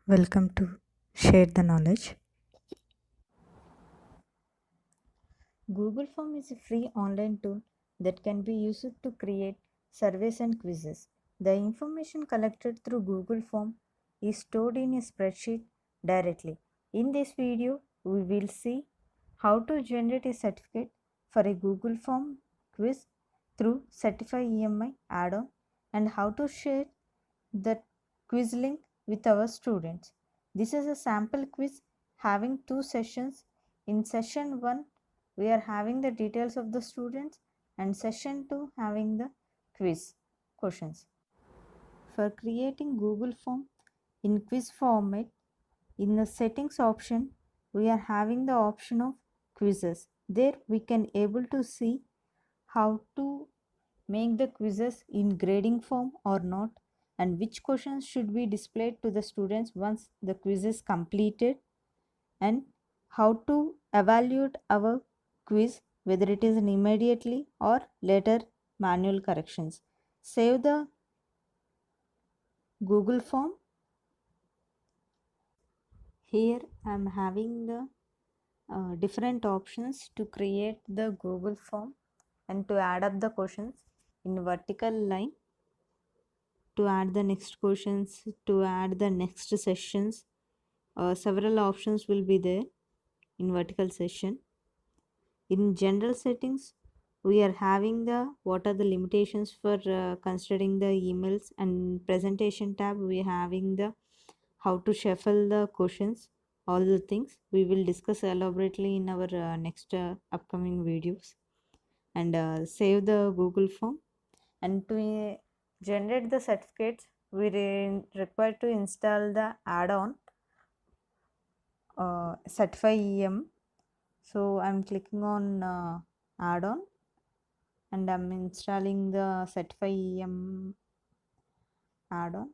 Welcome to Share the Knowledge. Google Form is a free online tool that can be used to create surveys and quizzes. The information collected through Google Form is stored in a spreadsheet directly. In this video, we will see how to generate a certificate for a Google Form quiz through Certify EMI add-on and how to share the quiz link with our students. This is a sample quiz having two sessions. In session 1, we are having the details of the students, and session 2 having the quiz questions. For creating Google form in quiz format, in the settings option, we are having the option of quizzes. There we can able to see how to make the quizzes in grading form or not, and which questions should be displayed to the students once the quiz is completed, and how to evaluate our quiz, whether it is immediately or later manual corrections. Save the Google form. Here I am having the different options to create the Google form and to add up the questions in vertical line, to add the next questions, to add the next sessions. Several options will be there in vertical section. In general settings, we are having the what are the limitations for considering the emails, and presentation tab we are having the how to shuffle the questions. All the things we will discuss elaborately in our next upcoming videos. And save the Google form. And to generate the certificates, we require to install the add-on Certify EM. So I'm clicking on add-on and I'm installing the Certify EM add-on.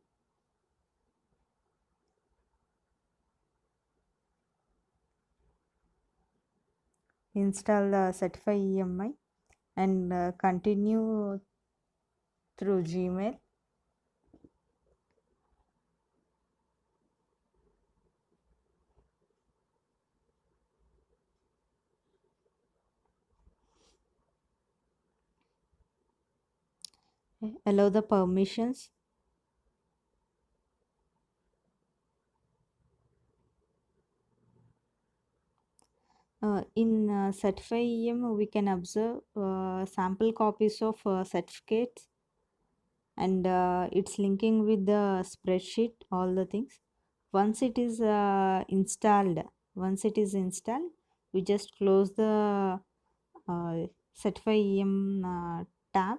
Install the Certify EMI and continue through Gmail. Allow the permissions. In Certify EM, we can observe sample copies of certificates, and it's linking with the spreadsheet, all the things. Once it is installed, we just close the Certify EM tab.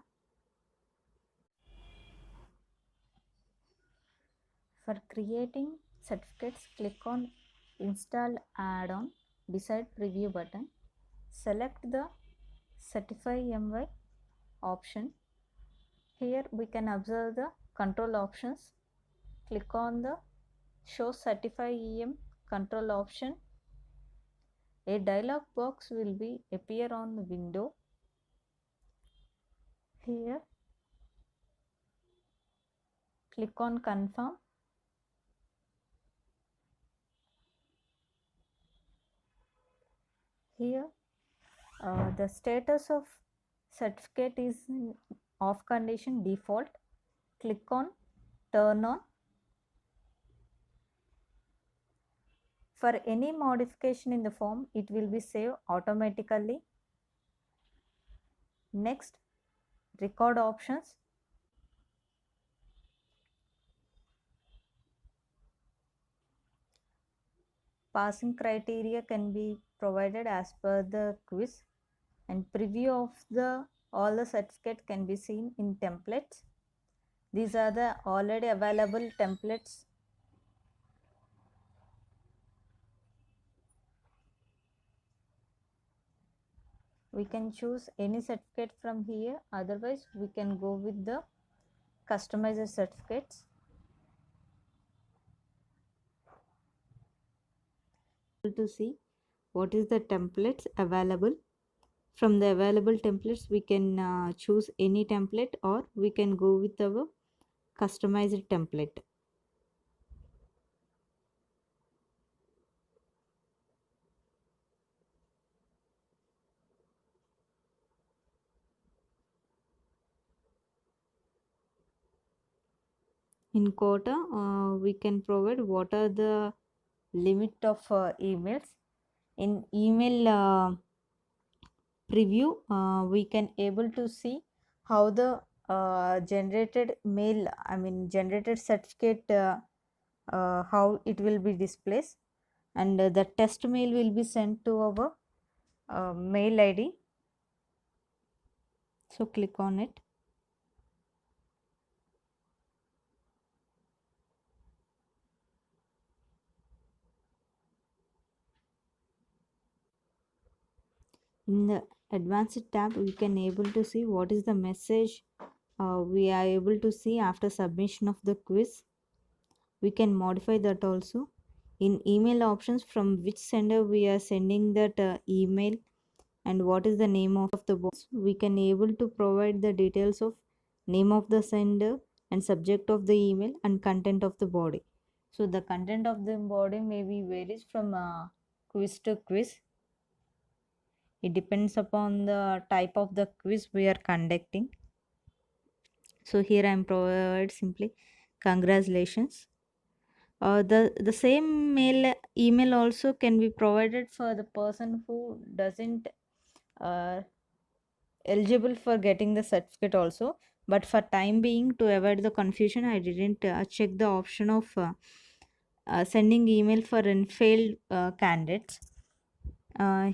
For creating certificates, click on Install Add-on beside Preview button. Select the Certify MY option. Here we can observe the control options. Click on the Show Certify EM control option. A dialog box will be appear on the window. Here click on Confirm. Here the status of certificate is in off condition default. Click on Turn on. For any modification in the form, it will be saved automatically. Next, record options. Passing criteria can be provided as per the quiz, and preview of the all the certificate can be seen in templates. These are the already available templates. We can choose any certificate from here, otherwise we can go with the customized certificates. To see what is the templates available. From the available templates, we can choose any template, or we can go with our customized template. In quota, we can provide what are the limit of emails. In email preview, we can able to see how the generated mail, I mean generated certificate, how it will be displayed, and the test mail will be sent to our mail ID. So click on it. In the advanced tab, we can able to see what is the message we are able to see after submission of the quiz. We can modify that also. In email options, from which sender we are sending that email and what is the name of the box, we can able to provide the details of name of the sender and subject of the email and content of the body. So the content of the body may be varies from quiz to quiz. It depends upon the type of the quiz we are conducting. So here I am provide simply congratulations. The same email also can be provided for the person who doesn't uh, eligible for getting the certificate also, but for time being, to avoid the confusion, I didn't check the option of sending email for unfailed candidates.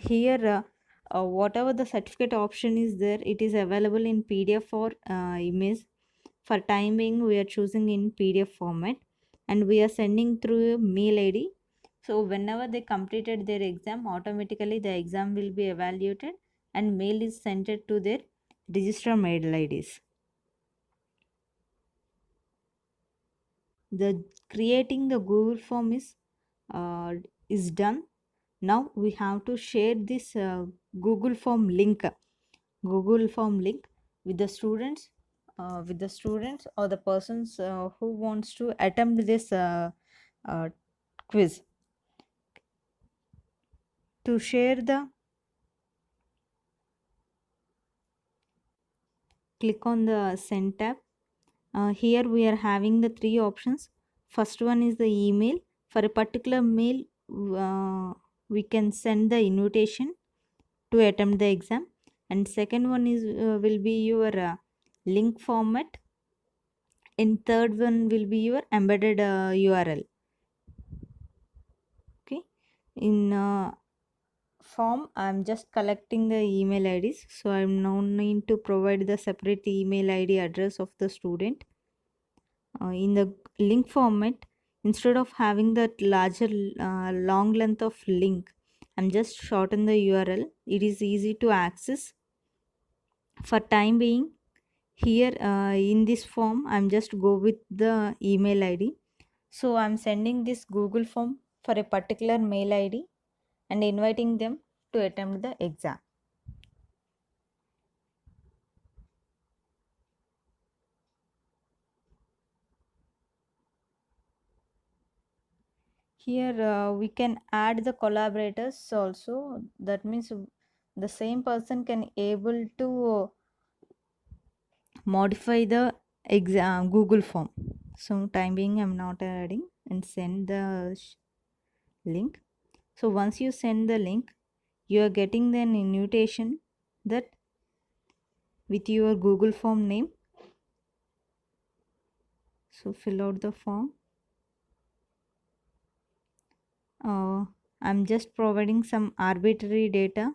Here whatever the certificate option is there, it is available in PDF or image. For time being, we are choosing in PDF format, and we are sending through a mail ID. So whenever they completed their exam, automatically the exam will be evaluated and mail is sent to their register mail IDs. The creating the Google form is done. Now we have to share this Google form link with the students, or the persons who wants to attempt this uh, quiz. To share the, click on the send tab. Here we are having the three options. First one is the email. For a particular mail, we can send the invitation to attempt the exam, and second one is will be your link format, and third one will be your embedded URL. Okay, in form I'm just collecting the email IDs, so I'm now need to provide the separate email ID address of the student. In the link format, instead of having that larger long length of link, I'm just shorten the URL. It is easy to access. For time being, here in this form, I'm just go with the email ID. So I'm sending this Google form for a particular mail ID and inviting them to attempt the exam. Here we can add the collaborators also. That means the same person can able to modify the exam Google form. So time being, I'm not adding, and send the link. So once you send the link, you are getting an invitation that with your Google form name. So fill out the form. I'm just providing some arbitrary data.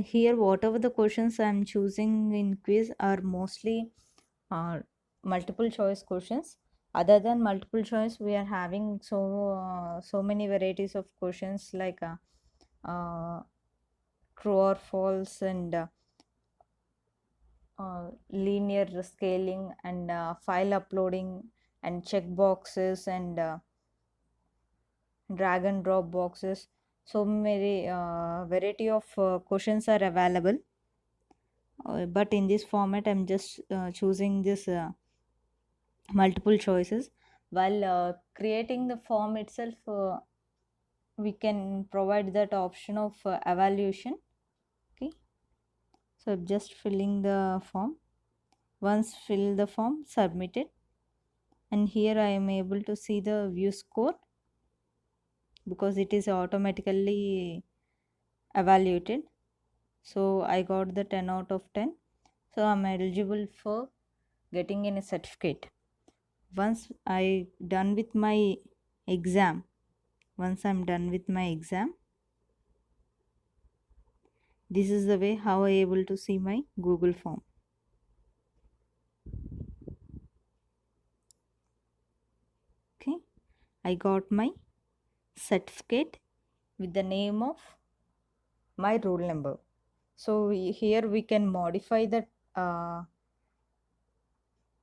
Here whatever the questions I'm choosing in quiz are mostly uh, multiple choice questions. Other than multiple choice, we are having so many varieties of questions like uh, true or false, and linear scaling and file uploading and check boxes and drag and drop boxes. So many variety of questions are available, but in this format I'm just choosing this multiple choices. While creating the form itself, we can provide that option of evaluation. Okay, so I'm just filling the form. Once fill the form, submit it, and here I am able to see the view score because it is automatically evaluated. So I got the 10 out of 10. So I'm eligible for getting in a certificate. Once I done with my exam, once I'm done with my exam, this is the way how I able to see my Google form. Okay, I got my certificate with the name of my roll number. So here we can modify the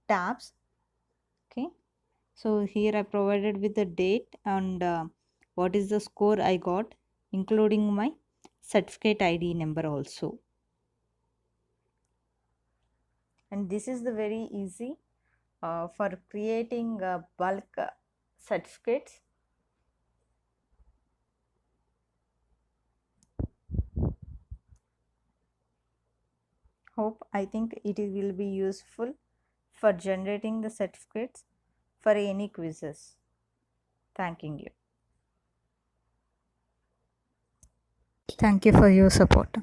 tabs. Okay, so here I provided with the date and what is the score I got, including my certificate ID number also. And this is the very easy for creating bulk certificates. I think it will be useful for generating the certificates for any quizzes. Thanking you. Thank you for your support.